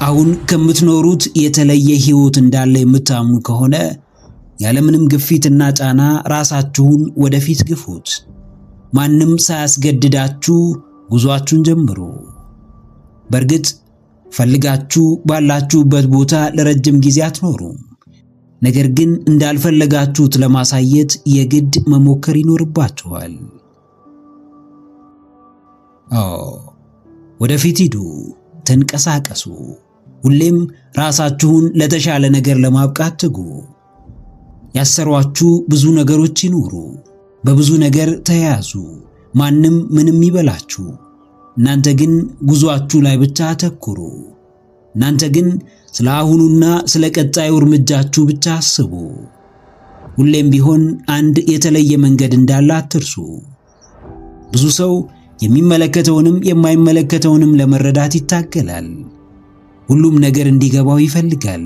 አሁን ከምትኖሩት የተለየ ህይወት እንዳለ የምታምኑ ከሆነ ያለምንም ግፊትና ጫና ራሳችሁን ወደፊት ግፉት። ማንም ሳያስገድዳችሁ ጉዟችሁን ጀምሩ። በእርግጥ ፈልጋችሁ ባላችሁበት ቦታ ለረጅም ጊዜ አትኖሩም። ነገር ግን እንዳልፈለጋችሁት ለማሳየት የግድ መሞከር ይኖርባችኋል። ወደፊት ሂዱ፣ ተንቀሳቀሱ። ሁሌም ራሳችሁን ለተሻለ ነገር ለማብቃት ትጉ። ያሰሯችሁ ብዙ ነገሮች ይኖሩ፣ በብዙ ነገር ተያያዙ። ማንም ምንም ይበላችሁ፣ እናንተ ግን ጉዟችሁ ላይ ብቻ አተኩሩ። እናንተ ግን ስለ አሁኑና ስለ ቀጣዩ እርምጃችሁ ብቻ አስቡ። ሁሌም ቢሆን አንድ የተለየ መንገድ እንዳለ አትርሱ። ብዙ ሰው የሚመለከተውንም የማይመለከተውንም ለመረዳት ይታገላል። ሁሉም ነገር እንዲገባው ይፈልጋል።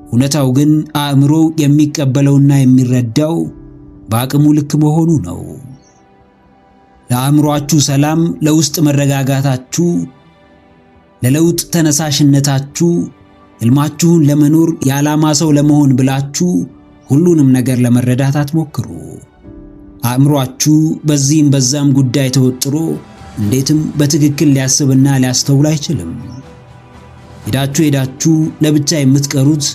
እውነታው ግን አእምሮ የሚቀበለውና የሚረዳው በአቅሙ ልክ መሆኑ ነው። ለአእምሮአችሁ ሰላም፣ ለውስጥ መረጋጋታችሁ፣ ለለውጥ ተነሳሽነታችሁ፣ ሕልማችሁን ለመኖር የዓላማ ሰው ለመሆን ብላችሁ ሁሉንም ነገር ለመረዳት አትሞክሩ። አእምሮአችሁ በዚህም በዛም ጉዳይ ተወጥሮ እንዴትም በትክክል ሊያስብና ሊያስተውል አይችልም። ሄዳችሁ ለብቻ የምትቀሩት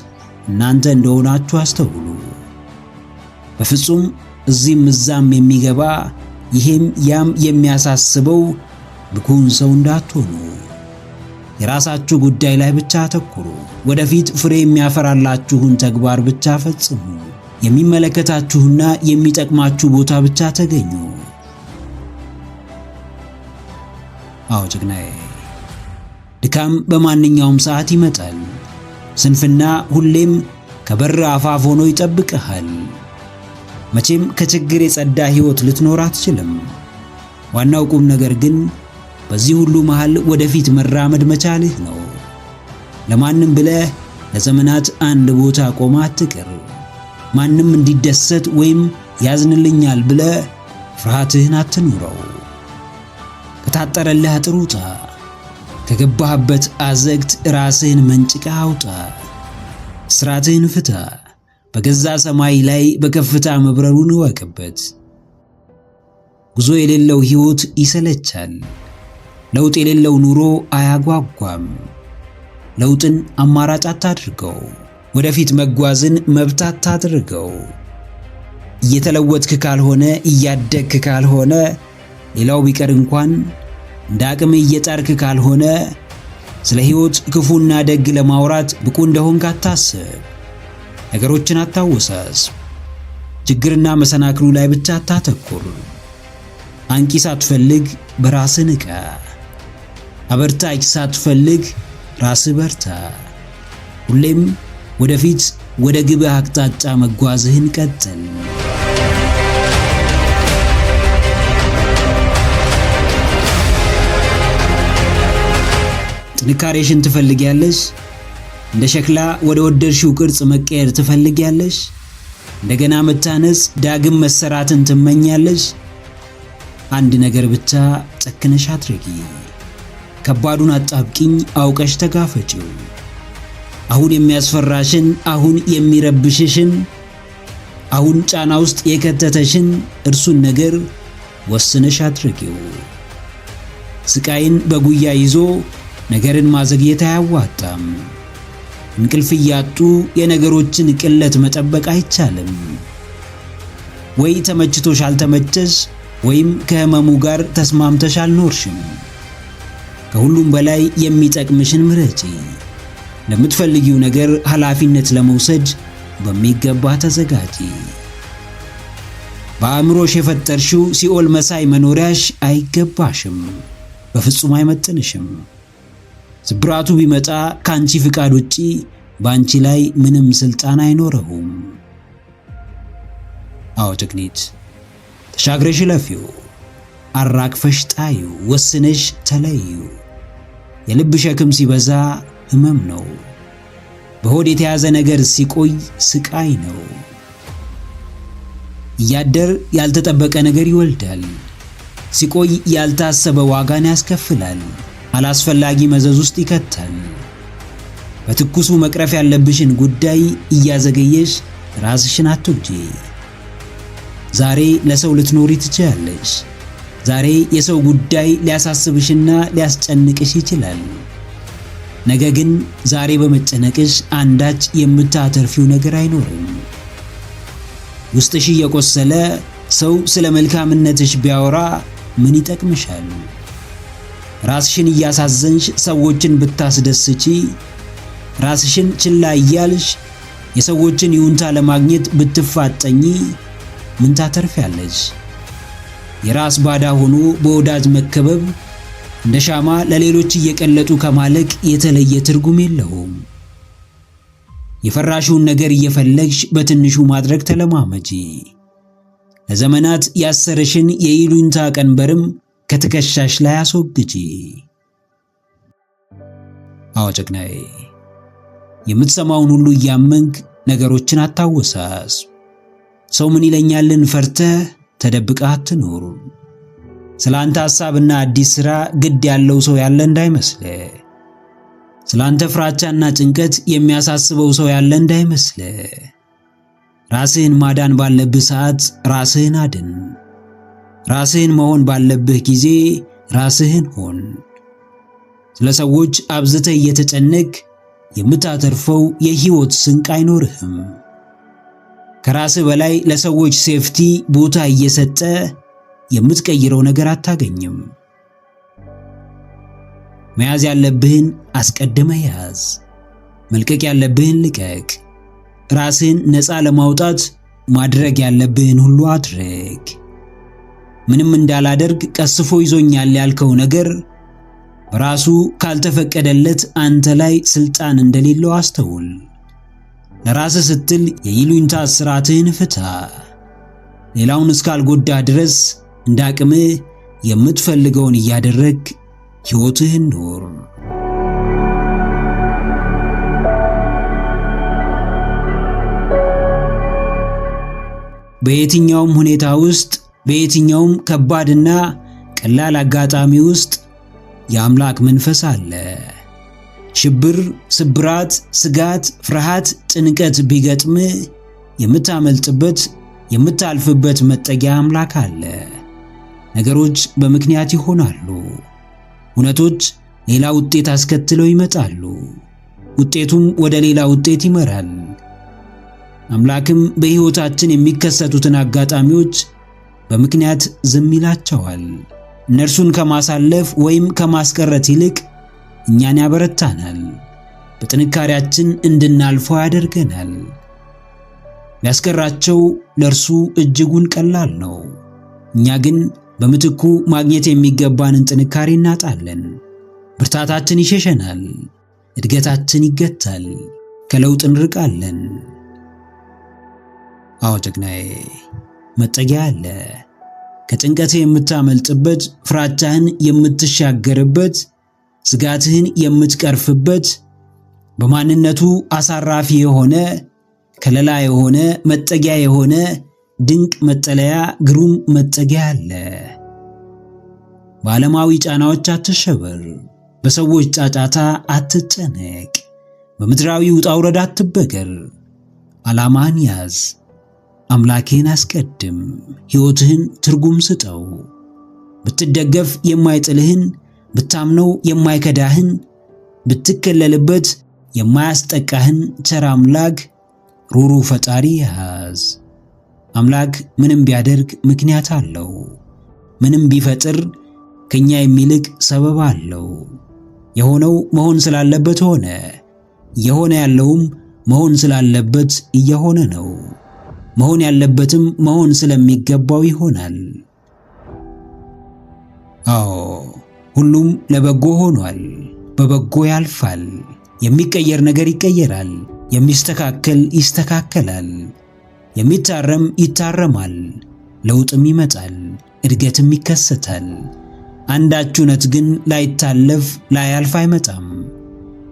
እናንተ እንደሆናችሁ አስተውሉ። በፍጹም እዚህም እዛም የሚገባ ይሄም ያም የሚያሳስበው ብኩን ሰው እንዳትሆኑ። የራሳችሁ ጉዳይ ላይ ብቻ አተኩሩ። ወደፊት ፍሬ የሚያፈራላችሁን ተግባር ብቻ ፈጽሙ። የሚመለከታችሁና የሚጠቅማችሁ ቦታ ብቻ ተገኙ። ጀግናዬ፣ ድካም በማንኛውም ሰዓት ይመጣል። ስንፍና ሁሌም ከበር አፋፍ ሆኖ ይጠብቅሃል። መቼም ከችግር የጸዳ ሕይወት ልትኖር አትችልም። ዋናው ቁም ነገር ግን በዚህ ሁሉ መሃል ወደፊት መራመድ መቻልህ ነው። ለማንም ብለህ ለዘመናት አንድ ቦታ ቆማ አትቅር። ማንም እንዲደሰት ወይም ያዝንልኛል ብለህ ፍርሃትህን አትኑረው። ከታጠረልህ አጥር ውጣ። ከገባህበት አዘግት ራስህን መንጭቀህ አውጣ። ስራትህን ፍታ። በገዛ ሰማይ ላይ በከፍታ መብረሩን እወቅበት። ጉዞ የሌለው ሕይወት ይሰለቻል። ለውጥ የሌለው ኑሮ አያጓጓም። ለውጥን አማራጭ አታድርገው። ወደፊት መጓዝን መብት አታድርገው። እየተለወጥክ ካልሆነ፣ እያደግክ ካልሆነ፣ ሌላው ቢቀር እንኳን እንደ አቅም እየጣርክ ካልሆነ ስለ ሕይወት ክፉና ደግ ለማውራት ብቁ እንደሆንክ አታስብ። ነገሮችን አታወሳስብ። ችግርና መሰናክሉ ላይ ብቻ አታተኩር። አንቂ ሳትፈልግ በራስህ ንቃ። አበርታች ሳትፈልግ ራስህ በርታ። ሁሌም ወደፊት ወደ ግብህ አቅጣጫ መጓዝህን ቀጥል። ጥንካሬሽን ትፈልጊያለሽ? እንደ ሸክላ ወደ ወደድሽው ቅርጽ መቀየር ትፈልጊያለሽ? እንደገና መታነስ፣ ዳግም መሰራትን ትመኛለሽ? አንድ ነገር ብቻ ጨክነሽ አድርጊ። ከባዱን አጣብቂኝ አውቀሽ ተጋፈጪው። አሁን የሚያስፈራሽን፣ አሁን የሚረብሽሽን፣ አሁን ጫና ውስጥ የከተተሽን እርሱን ነገር ወስነሽ አድርጊው። ስቃይን በጉያ ይዞ ነገርን ማዘግየት አያዋጣም። እንቅልፍ እያጡ የነገሮችን ቅለት መጠበቅ አይቻልም። ወይ ተመችቶሽ አልተመቸሽ፣ ወይም ከህመሙ ጋር ተስማምተሽ አልኖርሽም። ከሁሉም በላይ የሚጠቅምሽን ምረጪ። ለምትፈልጊው ነገር ኃላፊነት ለመውሰድ በሚገባ ተዘጋጂ። በአእምሮሽ የፈጠርሽው ሲኦል መሳይ መኖሪያሽ አይገባሽም፣ በፍጹም አይመጥንሽም። ስብራቱ ቢመጣ ካንቺ ፍቃድ ውጪ ባንቺ ላይ ምንም ስልጣን አይኖረውም። ጀግኒት፣ ተሻግረሽ ለፊው፣ አራግፈሽ ጣዩ፣ ወስነሽ ተለዩ። የልብ ሸክም ሲበዛ ህመም ነው። በሆድ የተያዘ ነገር ሲቆይ ስቃይ ነው። እያደር ያልተጠበቀ ነገር ይወልዳል። ሲቆይ ያልታሰበ ዋጋን ያስከፍላል። አላስፈላጊ መዘዝ ውስጥ ይከታል። በትኩሱ መቅረፍ ያለብሽን ጉዳይ እያዘገየሽ ራስሽን አትውጂ። ዛሬ ለሰው ልትኖሪ ትችያለሽ። ዛሬ የሰው ጉዳይ ሊያሳስብሽና ሊያስጨንቅሽ ይችላል። ነገ ግን ዛሬ በመጨነቅሽ አንዳች የምታተርፊው ነገር አይኖርም። ውስጥሽ እየቆሰለ ሰው ስለ መልካምነትሽ ቢያወራ ምን ይጠቅምሻል? ራስሽን እያሳዘንሽ ሰዎችን ብታስደስቺ፣ ራስሽን ችላ እያልሽ የሰዎችን ይሁንታ ለማግኘት ብትፋጠኚ ምን ታተርፊያለሽ? የራስ ባዳ ሆኖ በወዳጅ መከበብ እንደ ሻማ ለሌሎች እየቀለጡ ከማለቅ የተለየ ትርጉም የለውም። የፈራሽውን ነገር እየፈለግሽ በትንሹ ማድረግ ተለማመጂ። ለዘመናት ያሰረሽን የይሉኝታ ቀንበርም ከትከሻሽ ላይ አስወግጂ። አዎ ጀግናዬ፣ የምትሰማውን ሁሉ እያመንክ ነገሮችን አታወሳስ። ሰው ምን ይለኛልን ፈርተህ ተደብቀህ አትኑር። ስላንተ ሐሳብና አዲስ ሥራ ግድ ያለው ሰው ያለ እንዳይመስልህ። ስላንተ ፍራቻና ጭንቀት የሚያሳስበው ሰው ያለ እንዳይመስልህ። ራስህን ማዳን ባለብህ ሰዓት ራስህን አድን። ራስህን መሆን ባለብህ ጊዜ ራስህን ሆን። ስለ ሰዎች አብዝተህ እየተጨነቅ የምታተርፈው የሕይወት ስንቅ አይኖርህም። ከራስህ በላይ ለሰዎች ሴፍቲ ቦታ እየሰጠ የምትቀይረው ነገር አታገኝም። መያዝ ያለብህን አስቀድመህ ያዝ። መልቀቅ ያለብህን ልቀቅ። ራስህን ነፃ ለማውጣት ማድረግ ያለብህን ሁሉ አድርግ። ምንም እንዳላደርግ ቀስፎ ይዞኛል ያልከው ነገር በራሱ ካልተፈቀደለት አንተ ላይ ስልጣን እንደሌለው አስተውል። ለራስህ ስትል የይሉኝታ ስራትህን ፍታ። ሌላውን እስካልጎዳህ ድረስ እንዳቅምህ የምትፈልገውን እያደረግ ሕይወትህን ኑር። በየትኛውም ሁኔታ ውስጥ፣ በየትኛውም ከባድና ቀላል አጋጣሚ ውስጥ የአምላክ መንፈስ አለ። ሽብር፣ ስብራት፣ ስጋት፣ ፍርሃት፣ ጭንቀት ቢገጥምህ የምታመልጥበት የምታልፍበት መጠጊያ አምላክ አለ። ነገሮች በምክንያት ይሆናሉ። እውነቶች ሌላ ውጤት አስከትለው ይመጣሉ። ውጤቱም ወደ ሌላ ውጤት ይመራል። አምላክም በሕይወታችን የሚከሰቱትን አጋጣሚዎች በምክንያት ዝም ይላቸዋል። እነርሱን ከማሳለፍ ወይም ከማስቀረት ይልቅ እኛን ያበረታናል። በጥንካሬያችን እንድናልፈው ያደርገናል። ሊያስቀራቸው ለእርሱ እጅጉን ቀላል ነው። እኛ ግን በምትኩ ማግኘት የሚገባንን ጥንካሬ እናጣለን። ብርታታችን ይሸሸናል። እድገታችን ይገታል። ከለውጥ እንርቃለን። አዎ ጀግናዬ፣ መጠጊያ አለ። ከጭንቀትህ የምታመልጥበት፣ ፍራቻህን የምትሻገርበት፣ ስጋትህን የምትቀርፍበት፣ በማንነቱ አሳራፊ የሆነ ከለላ የሆነ መጠጊያ የሆነ ድንቅ መጠለያ፣ ግሩም መጠጊያ አለ። በዓለማዊ ጫናዎች አትሸበር። በሰዎች ጫጫታ አትጨነቅ። በምድራዊ ውጣ ውረድ አትበገር። ዓላማህን ያዝ። አምላኬን አስቀድም። ሕይወትህን ትርጉም ስጠው። ብትደገፍ የማይጥልህን፣ ብታምነው የማይከዳህን፣ ብትከለልበት የማያስጠቃህን ቸር አምላክ፣ ሩሩ ፈጣሪ ያዝ። አምላክ ምንም ቢያደርግ ምክንያት አለው። ምንም ቢፈጥር ከኛ የሚልቅ ሰበብ አለው። የሆነው መሆን ስላለበት ሆነ። የሆነ ያለውም መሆን ስላለበት እየሆነ ነው። መሆን ያለበትም መሆን ስለሚገባው ይሆናል። አዎ ሁሉም ለበጎ ሆኗል። በበጎ ያልፋል። የሚቀየር ነገር ይቀየራል። የሚስተካከል ይስተካከላል። የሚታረም ይታረማል። ለውጥም ይመጣል። እድገትም ይከሰታል። አንዳች እውነት ግን ላይታለፍ ላያልፍ አይመጣም።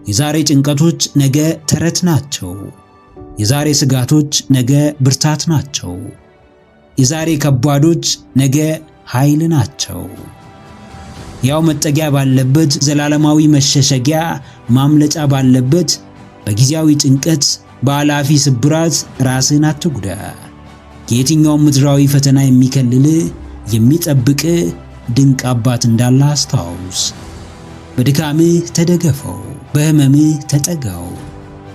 የዛሬ ጭንቀቶች ነገ ተረት ናቸው። የዛሬ ስጋቶች ነገ ብርታት ናቸው። የዛሬ ከባዶች ነገ ኃይል ናቸው። ያው መጠጊያ ባለበት፣ ዘላለማዊ መሸሸጊያ ማምለጫ ባለበት፣ በጊዜያዊ ጭንቀት፣ በኃላፊ ስብራት ራስህን አትጉዳ። ከየትኛውም ምድራዊ ፈተና የሚከልል የሚጠብቅ ድንቅ አባት እንዳለ አስታውስ። በድካምህ ተደገፈው፣ በሕመምህ ተጠጋው።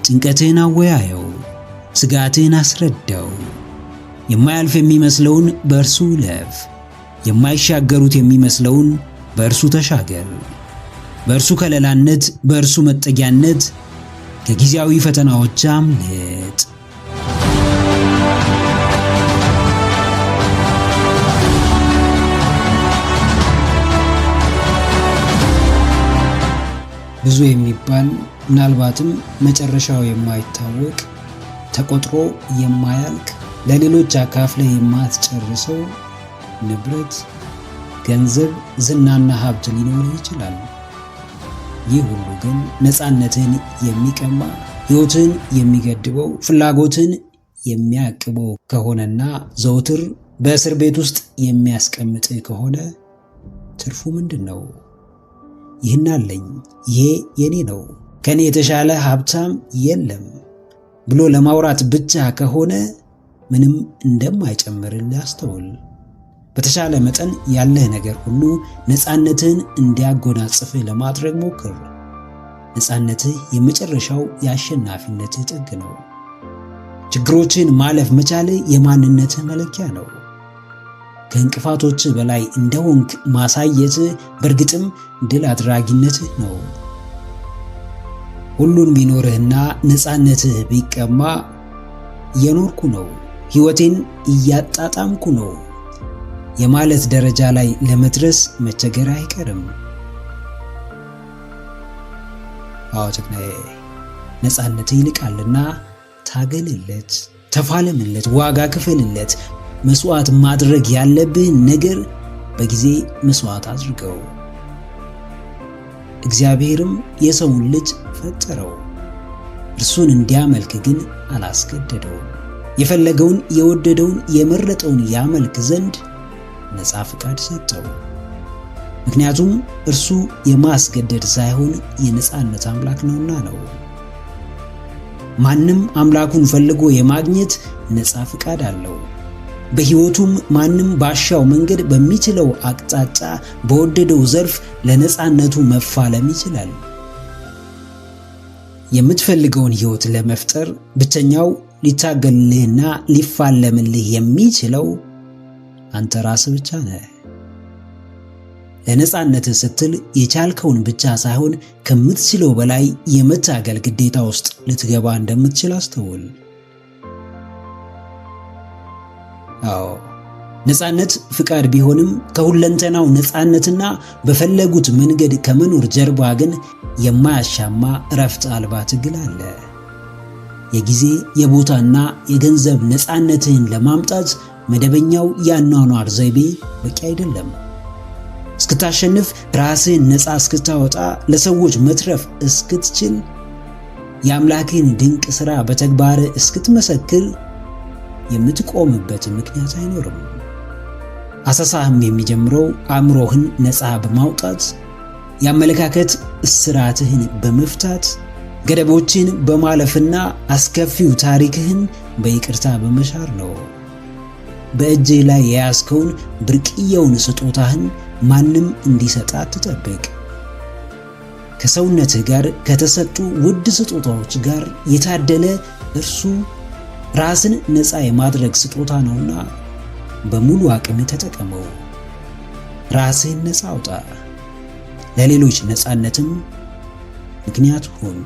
ጭንቀትህን አወያየው፣ ስጋትህን አስረዳው። የማያልፍ የሚመስለውን በእርሱ እለፍ፣ የማይሻገሩት የሚመስለውን በእርሱ ተሻገር። በእርሱ ከለላነት፣ በእርሱ መጠጊያነት ከጊዜያዊ ፈተናዎች አምልጥ። ብዙ የሚባል ምናልባትም መጨረሻው የማይታወቅ ተቆጥሮ የማያልቅ ለሌሎች አካፍለህ የማትጨርሰው ንብረት፣ ገንዘብ፣ ዝናና ሀብት ሊኖር ይችላል። ይህ ሁሉ ግን ነፃነትን የሚቀማ ሕይወትን የሚገድበው ፍላጎትን የሚያቅበው ከሆነና ዘውትር በእስር ቤት ውስጥ የሚያስቀምጥ ከሆነ ትርፉ ምንድን ነው? ይህን አለኝ፣ ይሄ የኔ ነው፣ ከኔ የተሻለ ሀብታም የለም ብሎ ለማውራት ብቻ ከሆነ ምንም እንደማይጨምርልህ አስተውል። በተሻለ መጠን ያለህ ነገር ሁሉ ነፃነትህን እንዲያጎናጽፍህ ለማድረግ ሞክር። ነፃነትህ የመጨረሻው የአሸናፊነትህ ጥግ ነው። ችግሮችን ማለፍ መቻልህ የማንነትህ መለኪያ ነው። ከእንቅፋቶችህ በላይ እንደሆንክ ማሳየትህ በእርግጥም ድል አድራጊነትህ ነው። ሁሉን ቢኖርህና ነፃነትህ ቢቀማ እየኖርኩ ነው፣ ሕይወቴን እያጣጣምኩ ነው የማለት ደረጃ ላይ ለመድረስ መቸገር አይቀርም። አዎ ጀግናዬ፣ ነፃነትህ ይልቃልና ታገልለት፣ ተፋለምለት፣ ዋጋ ክፈልለት። መስዋዕት ማድረግ ያለብህን ነገር በጊዜ መስዋዕት አድርገው። እግዚአብሔርም የሰውን ልጅ ፈጠረው፣ እርሱን እንዲያመልክ ግን አላስገደደውም። የፈለገውን የወደደውን የመረጠውን ያመልክ ዘንድ ነፃ ፍቃድ ሰጠው። ምክንያቱም እርሱ የማስገደድ ሳይሆን የነፃነት አምላክ ነውና ነው። ማንም አምላኩን ፈልጎ የማግኘት ነፃ ፍቃድ አለው። በሕይወቱም ማንም ባሻው መንገድ በሚችለው አቅጣጫ በወደደው ዘርፍ ለነፃነቱ መፋለም ይችላል። የምትፈልገውን ሕይወት ለመፍጠር ብቸኛው ሊታገልልህና ሊፋለምልህ የሚችለው አንተ ራስህ ብቻ ነህ። ለነፃነትህ ስትል የቻልከውን ብቻ ሳይሆን ከምትችለው በላይ የመታገል ግዴታ ውስጥ ልትገባ እንደምትችል አስተውል። አዎ ነፃነት ፍቃድ ቢሆንም ከሁለንተናው ነፃነትና በፈለጉት መንገድ ከመኖር ጀርባ ግን የማያሻማ እረፍት አልባ ትግል አለ። የጊዜ የቦታና የገንዘብ ነፃነትህን ለማምጣት መደበኛው የአኗኗር ዘይቤ በቂ አይደለም። እስክታሸንፍ፣ ራስህን ነፃ እስክታወጣ፣ ለሰዎች መትረፍ እስክትችል፣ የአምላክህን ድንቅ ሥራ በተግባር እስክትመሰክር የምትቆምበት ምክንያት አይኖርም። አሰሳህም የሚጀምረው አእምሮህን ነፃ በማውጣት የአመለካከት እስራትህን በመፍታት ገደቦችን በማለፍና አስከፊው ታሪክህን በይቅርታ በመሻር ነው። በእጅህ ላይ የያዝከውን ብርቅዬውን ስጦታህን ማንም እንዲሰጣት አትጠብቅ። ከሰውነትህ ጋር ከተሰጡ ውድ ስጦታዎች ጋር የታደለ እርሱ ራስን ነፃ የማድረግ ስጦታ ነውና በሙሉ አቅም ተጠቀመው። ራስህን ነፃ አውጣ፣ ለሌሎች ነፃነትም ምክንያት ሁን።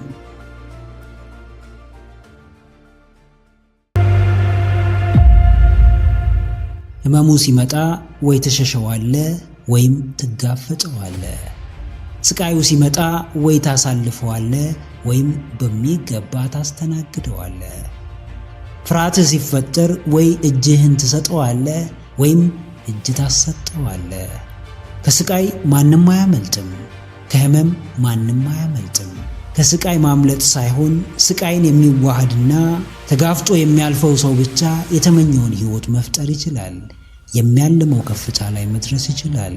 ሕመሙ ሲመጣ ወይ ትሸሸዋለህ ወይም ትጋፈጠዋለህ። ስቃዩ ሲመጣ ወይ ታሳልፈዋለህ ወይም በሚገባ ታስተናግደዋለህ። ፍርሃትህ ሲፈጠር ወይ እጅህን ትሰጠዋለህ ወይም እጅ ታሰጠዋለህ። ከስቃይ ማንም አያመልጥም፣ ከሕመም ማንም አያመልጥም። ከስቃይ ማምለጥ ሳይሆን ስቃይን የሚዋሃድና ተጋፍጦ የሚያልፈው ሰው ብቻ የተመኘውን ሕይወት መፍጠር ይችላል። የሚያልመው ከፍታ ላይ መድረስ ይችላል።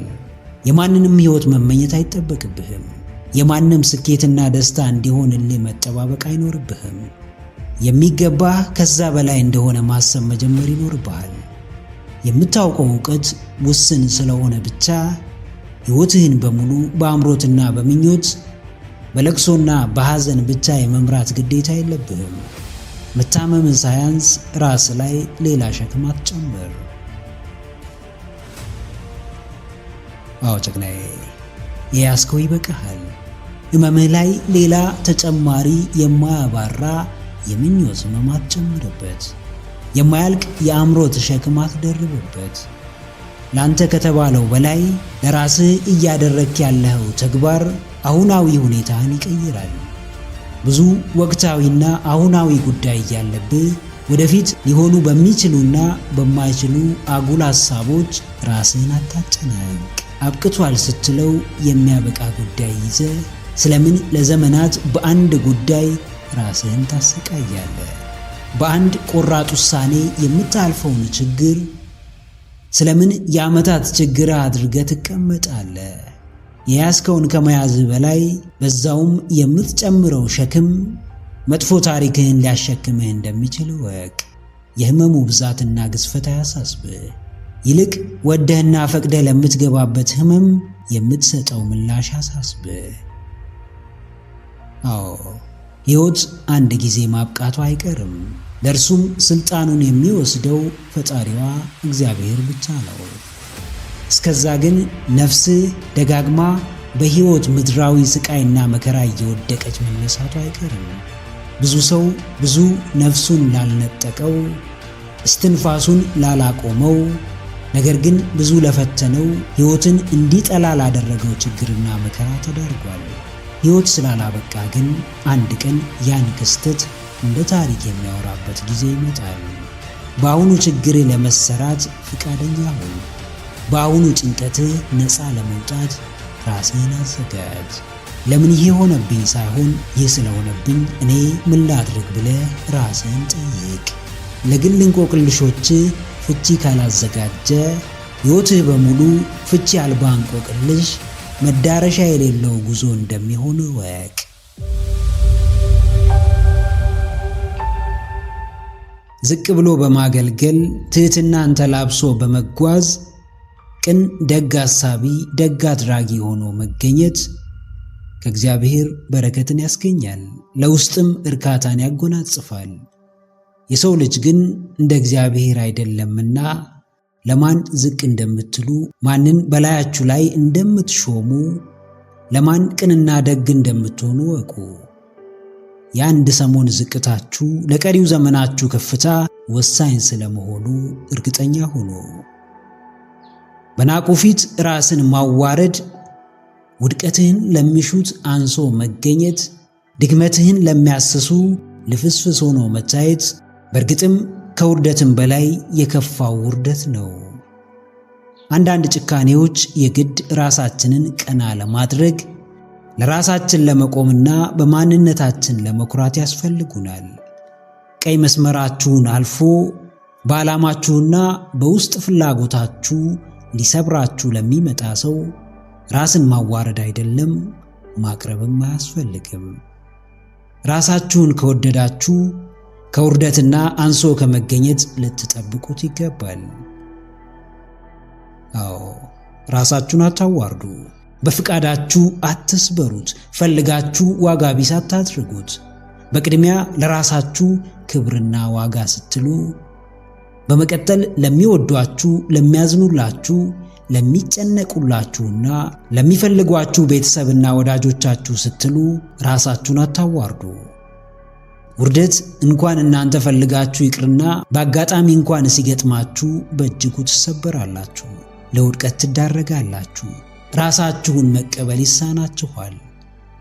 የማንንም ሕይወት መመኘት አይጠበቅብህም። የማንም ስኬትና ደስታ እንዲሆንልህ መጠባበቅ አይኖርብህም። የሚገባህ ከዛ በላይ እንደሆነ ማሰብ መጀመር ይኖርብሃል። የምታውቀው ዕውቀት ውስን ስለሆነ ብቻ ሕይወትህን በሙሉ በአምሮትና በምኞት በለቅሶና በሐዘን ብቻ የመምራት ግዴታ የለብህም። መታመምን ሳያንስ ራስ ላይ ሌላ ሸክም አትጨምር። አዎ ጨቅናዬ፣ የያዝከው ይበቃሃል። ሕመምህ ላይ ሌላ ተጨማሪ የማያባራ የምኞት ሕመም አትጨምርበት። የማያልቅ የአእምሮት ሸክም አትደርብበት። ላንተ ከተባለው በላይ ለራስህ እያደረክ ያለኸው ተግባር አሁናዊ ሁኔታህን ይቀይራል። ብዙ ወቅታዊና አሁናዊ ጉዳይ እያለብህ ወደፊት ሊሆኑ በሚችሉና በማይችሉ አጉል ሐሳቦች ራስህን አታጨናንቅ። አብቅቷል ስትለው የሚያበቃ ጉዳይ ይዘህ ስለምን ለዘመናት በአንድ ጉዳይ ራስህን ታሰቃያለህ? በአንድ ቆራጥ ውሳኔ የምታልፈውን ችግር ስለምን የዓመታት ችግር አድርገህ ትቀመጣለህ? የያዝከውን ከመያዝህ በላይ በዛውም የምትጨምረው ሸክም መጥፎ ታሪክህን ሊያሸክምህ እንደሚችል እወቅ። የሕመሙ ብዛትና ግዝፈት አያሳስብህ። ይልቅ ወደህና ፈቅደህ ለምትገባበት ሕመም የምትሰጠው ምላሽ አሳስብህ። አዎ ሕይወት አንድ ጊዜ ማብቃቷ አይቀርም። ለእርሱም ስልጣኑን የሚወስደው ፈጣሪዋ እግዚአብሔር ብቻ ነው። እስከዛ ግን ነፍስህ ደጋግማ በሕይወት ምድራዊ ስቃይና መከራ እየወደቀች መነሳቱ አይቀርም። ብዙ ሰው ብዙ ነፍሱን ላልነጠቀው፣ እስትንፋሱን ላላቆመው፣ ነገር ግን ብዙ ለፈተነው፣ ሕይወትን እንዲጠላ ላደረገው ችግርና መከራ ተዳርጓል። ሕይወት ስላላበቃ ግን አንድ ቀን ያን ክስተት እንደ ታሪክ የሚያወራበት ጊዜ ይመጣል። በአሁኑ ችግርህ ለመሰራት ፍቃደኛ ሁን። በአሁኑ ጭንቀትህ ነፃ ለመውጣት ራስህን አዘጋጅ። ለምን ይሄ ሆነብኝ ሳይሆን ይህ ስለሆነብኝ እኔ ምን ላድርግ ብለህ ራስህን ጠይቅ። ለግል እንቆቅልሾችህ ፍቺ ካላዘጋጀ ሕይወትህ በሙሉ ፍቺ አልባ እንቆቅልሽ መዳረሻ የሌለው ጉዞ እንደሚሆን እወቅ። ዝቅ ብሎ በማገልገል ትሕትናን ተላብሶ በመጓዝ ቅን ደግ አሳቢ ደግ አድራጊ ሆኖ መገኘት ከእግዚአብሔር በረከትን ያስገኛል፣ ለውስጥም እርካታን ያጎናጽፋል። የሰው ልጅ ግን እንደ እግዚአብሔር አይደለምና ለማን ዝቅ እንደምትሉ፣ ማንን በላያችሁ ላይ እንደምትሾሙ፣ ለማን ቅንና ደግ እንደምትሆኑ እወቁ። የአንድ ሰሞን ዝቅታችሁ ለቀሪው ዘመናችሁ ከፍታ ወሳኝ ስለመሆኑ እርግጠኛ ሁኑ። በናቁ ፊት ራስን ማዋረድ፣ ውድቀትህን ለሚሹት አንሶ መገኘት፣ ድክመትህን ለሚያስሱ ልፍስፍስ ሆኖ መታየት በእርግጥም ከውርደትም በላይ የከፋው ውርደት ነው። አንዳንድ ጭካኔዎች የግድ ራሳችንን ቀና ለማድረግ ለራሳችን ለመቆምና በማንነታችን ለመኩራት ያስፈልጉናል። ቀይ መስመራችሁን አልፎ በዓላማችሁና በውስጥ ፍላጎታችሁ ሊሰብራችሁ ለሚመጣ ሰው ራስን ማዋረድ አይደለም ማቅረብም አያስፈልግም። ራሳችሁን ከወደዳችሁ ከውርደትና አንሶ ከመገኘት ልትጠብቁት ይገባል። አዎ ራሳችሁን አታዋርዱ። በፍቃዳችሁ አትስበሩት። ፈልጋችሁ ዋጋ ቢስ አታድርጉት። በቅድሚያ ለራሳችሁ ክብርና ዋጋ ስትሉ፣ በመቀጠል ለሚወዷችሁ፣ ለሚያዝኑላችሁ፣ ለሚጨነቁላችሁና ለሚፈልጓችሁ ቤተሰብና ወዳጆቻችሁ ስትሉ ራሳችሁን አታዋርዱ። ውርደት እንኳን እናንተ ፈልጋችሁ ይቅርና በአጋጣሚ እንኳን ሲገጥማችሁ በእጅጉ ትሰበራላችሁ፣ ለውድቀት ትዳረጋላችሁ። ራሳችሁን መቀበል ይሳናችኋል።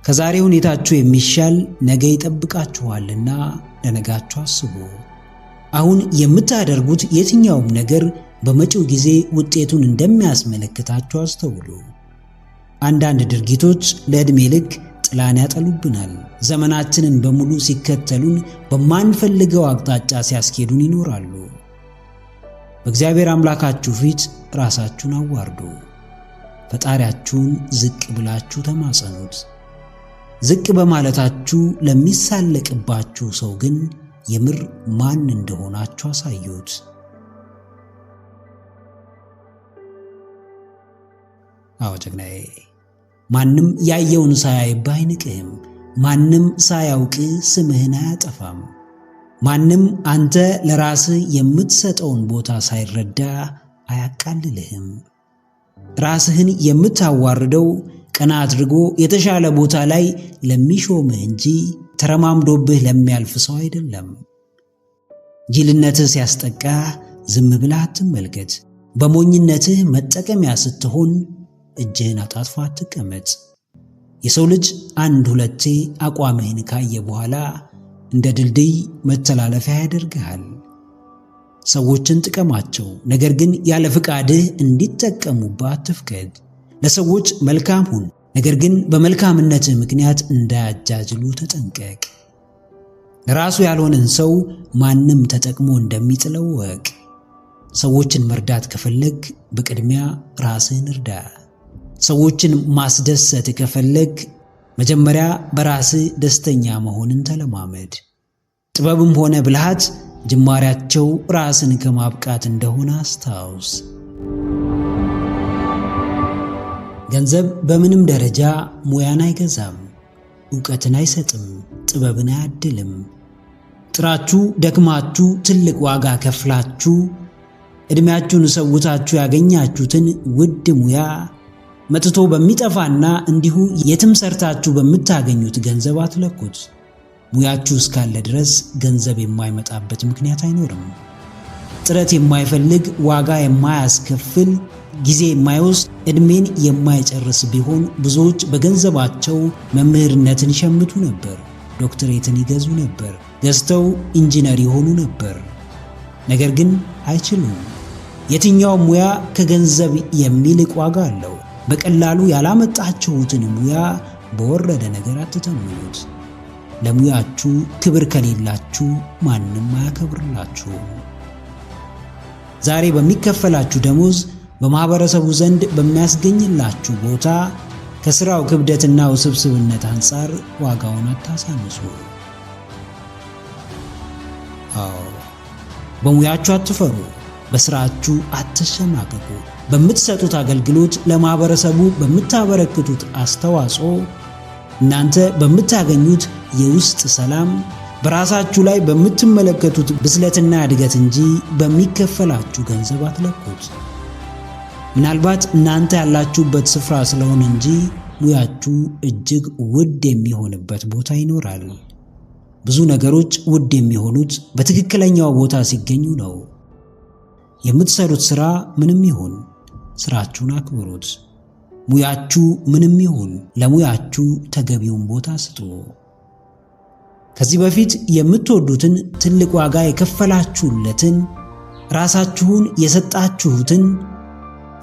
ከዛሬ ሁኔታችሁ የሚሻል ነገ ይጠብቃችኋልና ለነጋችሁ አስቡ። አሁን የምታደርጉት የትኛውም ነገር በመጪው ጊዜ ውጤቱን እንደሚያስመለክታችሁ አስተውሉ። አንዳንድ ድርጊቶች ለዕድሜ ልክ ጥላን ያጠሉብናል። ዘመናችንን በሙሉ ሲከተሉን በማንፈልገው አቅጣጫ ሲያስኬዱን ይኖራሉ። በእግዚአብሔር አምላካችሁ ፊት ራሳችሁን አዋርዱ። ፈጣሪያችሁን ዝቅ ብላችሁ ተማጸኑት። ዝቅ በማለታችሁ ለሚሳለቅባችሁ ሰው ግን የምር ማን እንደሆናችሁ አሳዩት። አዎ ጀግናዬ፣ ማንም ያየውን ሳያይብህ አይንቅህም። ማንም ሳያውቅ ስምህን አያጠፋም። ማንም አንተ ለራስህ የምትሰጠውን ቦታ ሳይረዳ አያቃልልህም። ራስህን የምታዋርደው ቀና አድርጎ የተሻለ ቦታ ላይ ለሚሾምህ እንጂ ተረማምዶብህ ለሚያልፍ ሰው አይደለም። ጅልነትህ ሲያስጠቃ ዝም ብለህ አትመልከት። በሞኝነትህ መጠቀሚያ ስትሆን እጅህን አጣጥፎ አትቀመጥ። የሰው ልጅ አንድ ሁለቴ አቋምህን ካየ በኋላ እንደ ድልድይ መተላለፊያ ያደርግሃል። ሰዎችን ጥቀማቸው፣ ነገር ግን ያለ ፍቃድህ እንዲጠቀሙብህ አትፍቀድ። ለሰዎች መልካም ሁን፣ ነገር ግን በመልካምነትህ ምክንያት እንዳያጃጅሉ ተጠንቀቅ። ለራሱ ያልሆነን ሰው ማንም ተጠቅሞ እንደሚጥለው ወቅ። ሰዎችን መርዳት ከፈለግ በቅድሚያ ራስህን እርዳ። ሰዎችን ማስደሰት ከፈለግ መጀመሪያ በራስህ ደስተኛ መሆንን ተለማመድ። ጥበብም ሆነ ብልሃት ጅማሬያቸው ራስን ከማብቃት እንደሆነ አስታውስ። ገንዘብ በምንም ደረጃ ሙያን አይገዛም፣ ዕውቀትን አይሰጥም፣ ጥበብን አያድልም። ጥራችሁ ደክማችሁ ትልቅ ዋጋ ከፍላችሁ ዕድሜያችሁን ሰውታችሁ ያገኛችሁትን ውድ ሙያ መጥቶ በሚጠፋና እንዲሁ የትም ሰርታችሁ በምታገኙት ገንዘብ አትለኩት። ሙያችሁ እስካለ ድረስ ገንዘብ የማይመጣበት ምክንያት አይኖርም። ጥረት የማይፈልግ ዋጋ የማያስከፍል ጊዜ የማይወስድ ዕድሜን የማይጨርስ ቢሆን ብዙዎች በገንዘባቸው መምህርነትን ይሸምቱ ነበር፣ ዶክትሬትን ይገዙ ነበር፣ ገዝተው ኢንጂነር ይሆኑ ነበር። ነገር ግን አይችሉም። የትኛውም ሙያ ከገንዘብ የሚልቅ ዋጋ አለው። በቀላሉ ያላመጣችሁትን ሙያ በወረደ ነገር አትተምኑት። ለሙያችሁ ክብር ከሌላችሁ ማንም አያከብርላችሁ። ዛሬ በሚከፈላችሁ ደሞዝ በማህበረሰቡ ዘንድ በሚያስገኝላችሁ ቦታ ከሥራው ክብደትና ውስብስብነት አንጻር ዋጋውን አታሳንሱ። አዎ፣ በሙያችሁ አትፈሩ፣ በሥራችሁ አትሸማቀቁ። በምትሰጡት አገልግሎት፣ ለማህበረሰቡ በምታበረክቱት አስተዋጽኦ፣ እናንተ በምታገኙት የውስጥ ሰላም፣ በራሳችሁ ላይ በምትመለከቱት ብስለትና እድገት እንጂ በሚከፈላችሁ ገንዘብ አትለኩት። ምናልባት እናንተ ያላችሁበት ስፍራ ስለሆነ እንጂ ሙያችሁ እጅግ ውድ የሚሆንበት ቦታ ይኖራል። ብዙ ነገሮች ውድ የሚሆኑት በትክክለኛው ቦታ ሲገኙ ነው። የምትሰሩት ሥራ ምንም ይሁን ሥራችሁን አክብሩት። ሙያችሁ ምንም ይሁን ለሙያችሁ ተገቢውን ቦታ ስጡ። ከዚህ በፊት የምትወዱትን ትልቅ ዋጋ የከፈላችሁለትን ራሳችሁን የሰጣችሁትን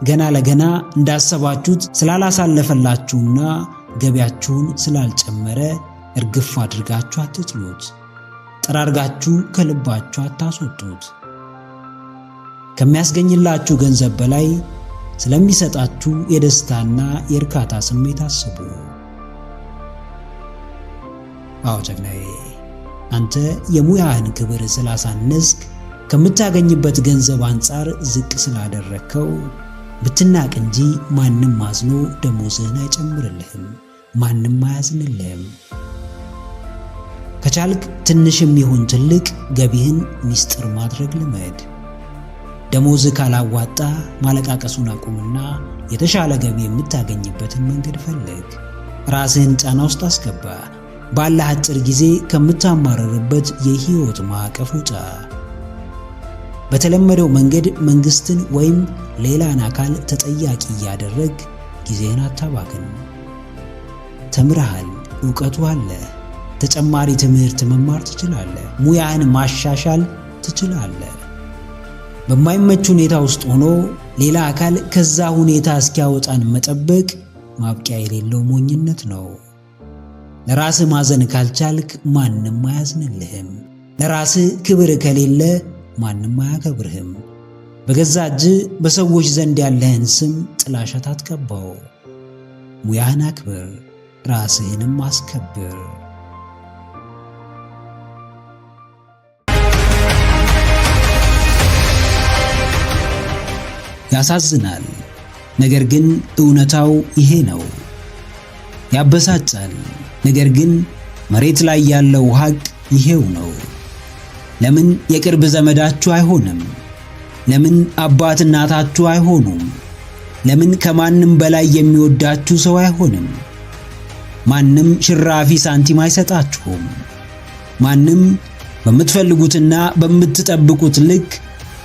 ገና ለገና እንዳሰባችሁት ስላላሳለፈላችሁና ገቢያችሁን ስላልጨመረ እርግፍ አድርጋችሁ አትጥሉት። ጠራርጋችሁ ከልባችሁ አታስወጡት። ከሚያስገኝላችሁ ገንዘብ በላይ ስለሚሰጣችሁ የደስታና የእርካታ ስሜት አስቡ። አዎ ጀግናዬ፣ አንተ የሙያህን ክብር ስላሳነስክ ከምታገኝበት ገንዘብ አንጻር ዝቅ ስላደረግከው ብትናቅ እንጂ ማንም አዝኖ ደሞዝህን አይጨምርልህም፣ ማንም አያዝንልህም። ከቻልክ ትንሽም ይሁን ትልቅ ገቢህን ሚስጥር ማድረግ ልመድ። ደሞዝህ ካላዋጣ ማለቃቀሱን አቁምና የተሻለ ገቢ የምታገኝበትን መንገድ ፈልግ። ራስህን ጫና ውስጥ አስገባ። ባለህ አጭር ጊዜ ከምታማረርበት የህይወት ማዕቀፍ ውጣ። በተለመደው መንገድ መንግስትን ወይም ሌላን አካል ተጠያቂ እያደረግ ጊዜህን አታባክን። ተምረሃል፣ ዕውቀቱ አለ። ተጨማሪ ትምህርት መማር ትችላለህ። ሙያህን ማሻሻል ትችላለህ። በማይመች ሁኔታ ውስጥ ሆኖ ሌላ አካል ከዛ ሁኔታ እስኪያወጣን መጠበቅ ማብቂያ የሌለው ሞኝነት ነው። ለራስህ ማዘን ካልቻልክ ማንም አያዝንልህም። ለራስህ ክብር ከሌለ ማንም አያከብርህም። በገዛ እጅህ በሰዎች ዘንድ ያለህን ስም ጥላሸት አትቀባው። ሙያህን አክብር፣ ራስህንም አስከብር። ያሳዝናል፣ ነገር ግን እውነታው ይሄ ነው። ያበሳጫል፣ ነገር ግን መሬት ላይ ያለው ሐቅ ይሄው ነው። ለምን የቅርብ ዘመዳችሁ አይሆንም? ለምን አባት እናታችሁ አይሆኑም? ለምን ከማንም በላይ የሚወዳችሁ ሰው አይሆንም? ማንም ሽራፊ ሳንቲም አይሰጣችሁም። ማንም በምትፈልጉትና በምትጠብቁት ልክ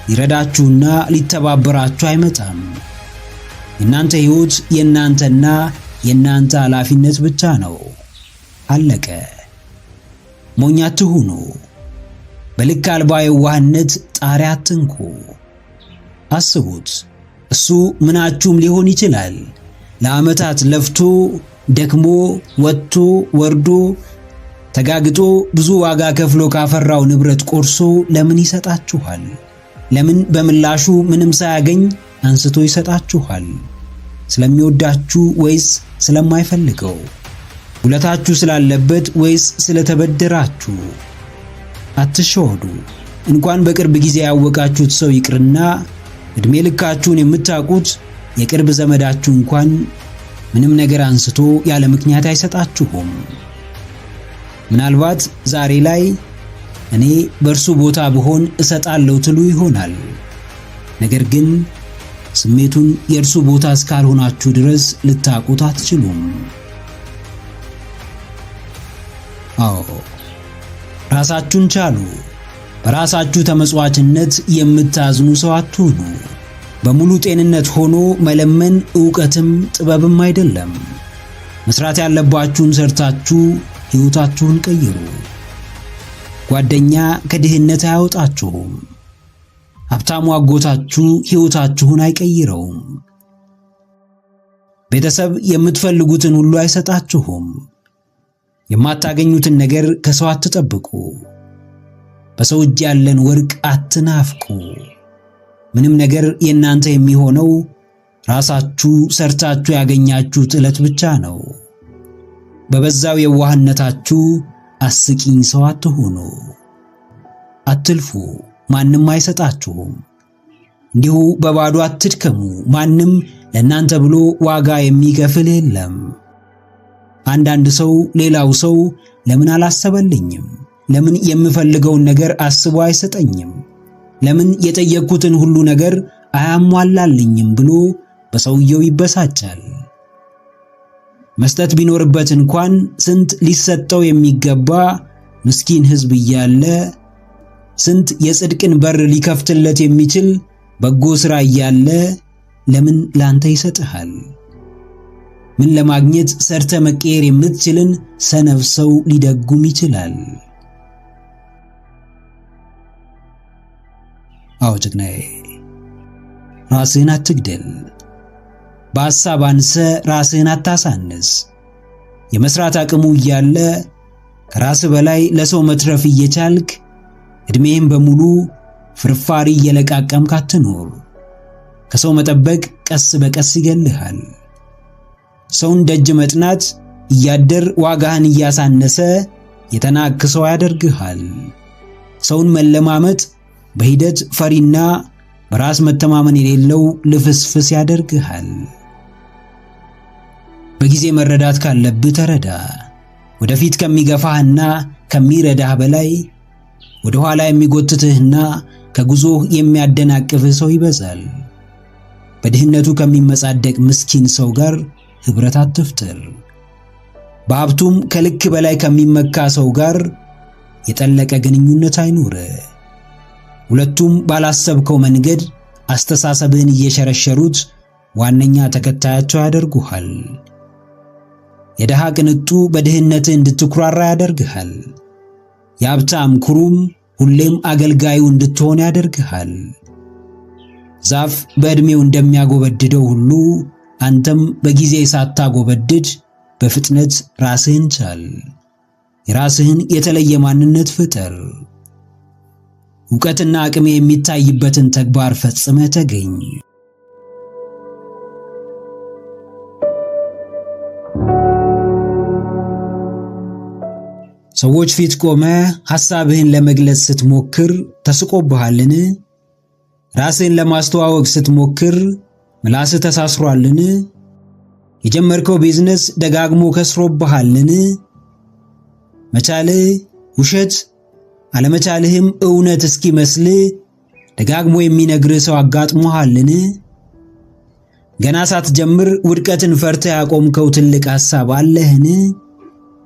ሊረዳችሁና ሊተባበራችሁ አይመጣም። የእናንተ ሕይወት የእናንተና የእናንተ ኃላፊነት ብቻ ነው። አለቀ። ሞኝ አትሁኑ። በልክ አልባ የዋህነት ጣሪያ አትንኩ። አስቡት፣ እሱ ምናችሁም ሊሆን ይችላል። ለዓመታት ለፍቶ ደክሞ ወጥቶ ወርዶ ተጋግጦ ብዙ ዋጋ ከፍሎ ካፈራው ንብረት ቆርሶ ለምን ይሰጣችኋል? ለምን በምላሹ ምንም ሳያገኝ አንስቶ ይሰጣችኋል? ስለሚወዳችሁ ወይስ ስለማይፈልገው? ውለታችሁ ስላለበት ወይስ ስለተበደራችሁ? አትሸወዱ። እንኳን በቅርብ ጊዜ ያወቃችሁት ሰው ይቅርና እድሜ ልካችሁን የምታውቁት የቅርብ ዘመዳችሁ እንኳን ምንም ነገር አንስቶ ያለ ምክንያት አይሰጣችሁም። ምናልባት ዛሬ ላይ እኔ በእርሱ ቦታ ብሆን እሰጣለሁ ትሉ ይሆናል። ነገር ግን ስሜቱን የእርሱ ቦታ እስካልሆናችሁ ድረስ ልታውቁት አትችሉም። አዎ፣ ራሳችሁን ቻሉ። በራሳችሁ ተመጽዋዕትነት የምታዝኑ ሰው አትሁኑ። በሙሉ ጤንነት ሆኖ መለመን ዕውቀትም ጥበብም አይደለም። መስራት ያለባችሁን ሰርታችሁ ሕይወታችሁን ቀይሩ። ጓደኛ ከድህነት አያወጣችሁም። ሀብታሙ አጎታችሁ ሕይወታችሁን አይቀይረውም። ቤተሰብ የምትፈልጉትን ሁሉ አይሰጣችሁም። የማታገኙትን ነገር ከሰው አትጠብቁ። በሰው እጅ ያለን ወርቅ አትናፍቁ። ምንም ነገር የእናንተ የሚሆነው ራሳችሁ ሰርታችሁ ያገኛችሁት ዕለት ብቻ ነው። በበዛው የዋህነታችሁ አስቂኝ ሰው አትሁኑ። አትልፉ፣ ማንም አይሰጣችሁም። እንዲሁ በባዶ አትድከሙ፣ ማንም ለእናንተ ብሎ ዋጋ የሚከፍል የለም። አንዳንድ ሰው ሌላው ሰው ለምን አላሰበልኝም? ለምን የምፈልገውን ነገር አስቦ አይሰጠኝም? ለምን የጠየቅኩትን ሁሉ ነገር አያሟላልኝም ብሎ በሰውየው ይበሳጫል። መስጠት ቢኖርበት እንኳን ስንት ሊሰጠው የሚገባ ምስኪን ሕዝብ እያለ፣ ስንት የጽድቅን በር ሊከፍትለት የሚችል በጎ ሥራ እያለ ለምን ላንተ ይሰጥሃል? ምን ለማግኘት ሰርተ መቀየር የምትችልን ሰነፍ ሰው ሊደጉም ይችላል? አዎ ጀግናዬ፣ ራስህን አትግደል። በሐሳብ አንሰ ራስህን አታሳንስ። የመስራት አቅሙ እያለ ከራስህ በላይ ለሰው መትረፍ እየቻልክ ዕድሜህን በሙሉ ፍርፋሪ እየለቃቀምክ አትኖር። ከሰው መጠበቅ ቀስ በቀስ ይገልሃል። ሰውን ደጅ መጥናት እያደር ዋጋህን እያሳነሰ የተናቅህ ሰው ያደርግሃል። ሰውን መለማመጥ በሂደት ፈሪና በራስ መተማመን የሌለው ልፍስፍስ ያደርግሃል። በጊዜ መረዳት ካለብህ ተረዳ። ወደፊት ከሚገፋህና ከሚረዳህ በላይ ወደ ኋላ የሚጎትትህና ከጉዞህ የሚያደናቅፍህ ሰው ይበዛል። በድህነቱ ከሚመጻደቅ ምስኪን ሰው ጋር ኅብረት አትፍጠር። በሀብቱም ከልክ በላይ ከሚመካ ሰው ጋር የጠለቀ ግንኙነት አይኑርህ። ሁለቱም ባላሰብከው መንገድ አስተሳሰብህን እየሸረሸሩት ዋነኛ ተከታያቸው ያደርጉሃል። የደሃ ቅንጡ በድህነትህ እንድትኩራራ ያደርግሃል። የሀብታም ኩሩም ሁሌም አገልጋዩ እንድትሆን ያደርግሃል። ዛፍ በዕድሜው እንደሚያጎበድደው ሁሉ አንተም በጊዜ ሳታጎበድድ በፍጥነት ራስህን ቻል። የራስህን የተለየ ማንነት ፍጠር። ዕውቀትና አቅም የሚታይበትን ተግባር ፈጽመህ ተገኝ። ሰዎች ፊት ቆመ ሐሳብህን ለመግለጽ ስትሞክር ተስቆብሃልን? ራስህን ለማስተዋወቅ ስትሞክር ምላስህ ተሳስሯልን? የጀመርከው ቢዝነስ ደጋግሞ ከስሮብሃልን? መቻልህ ውሸት አለመቻልህም እውነት እስኪመስል ደጋግሞ የሚነግርህ ሰው አጋጥሞሃልን? ገና ሳትጀምር ውድቀትን ፈርተህ ያቆምከው ትልቅ ሐሳብ አለህን?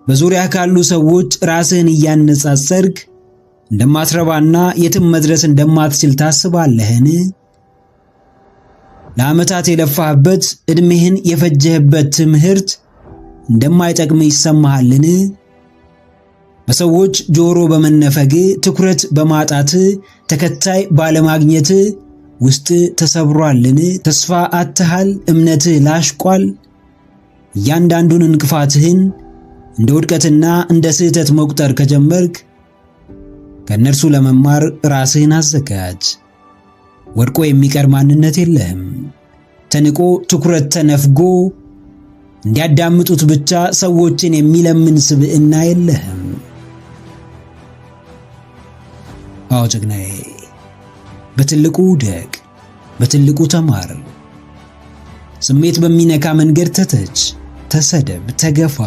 በዙሪያ ካሉ ሰዎች ራስህን እያነጻጸርክ እንደማትረባና የትም መድረስ እንደማትችል ታስባለህን? ለዓመታት የለፋህበት ዕድሜህን የፈጀህበት ትምህርት እንደማይጠቅም ይሰማሃልን? በሰዎች ጆሮ በመነፈግ ትኩረት በማጣት ተከታይ ባለማግኘት ውስጥ ተሰብሯልን? ተስፋ አጥተሃል? እምነትህ ላሽቋል? እያንዳንዱን እንቅፋትህን እንደ ውድቀትና እንደ ስህተት መቁጠር ከጀመርክ ከእነርሱ ለመማር ራስህን አዘጋጅ። ወድቆ የሚቀር ማንነት የለህም። ተንቆ ትኩረት ተነፍጎ እንዲያዳምጡት ብቻ ሰዎችን የሚለምን ስብዕና የለህም። አዎ ጀግናዬ፣ በትልቁ ውደቅ፣ በትልቁ ተማር። ስሜት በሚነካ መንገድ ተተች፣ ተሰደብ፣ ተገፋ።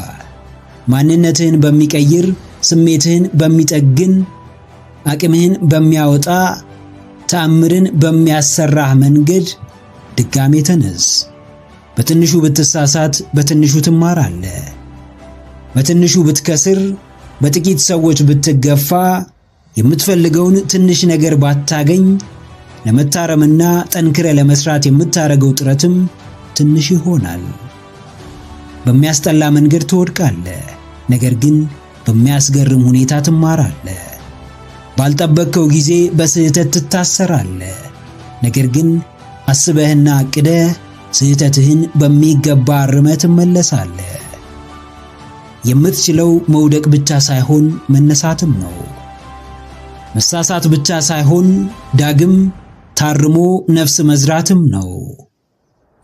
ማንነትህን በሚቀይር ስሜትህን በሚጠግን አቅምህን በሚያወጣ ተአምርን በሚያሰራህ መንገድ ድጋሜ ተነስ። በትንሹ ብትሳሳት በትንሹ ትማራለህ። በትንሹ ብትከስር፣ በጥቂት ሰዎች ብትገፋ፣ የምትፈልገውን ትንሽ ነገር ባታገኝ ለመታረምና ጠንክረ ለመስራት የምታረገው ጥረትም ትንሽ ይሆናል። በሚያስጠላ መንገድ ትወድቃለህ፣ ነገር ግን በሚያስገርም ሁኔታ ትማራለህ። ባልጠበቅከው ጊዜ በስህተት ትታሰራለህ፣ ነገር ግን አስበህና አቅደህ ስህተትህን በሚገባ አርመህ ትመለሳለህ። የምትችለው መውደቅ ብቻ ሳይሆን መነሳትም ነው። መሳሳት ብቻ ሳይሆን ዳግም ታርሞ ነፍስ መዝራትም ነው።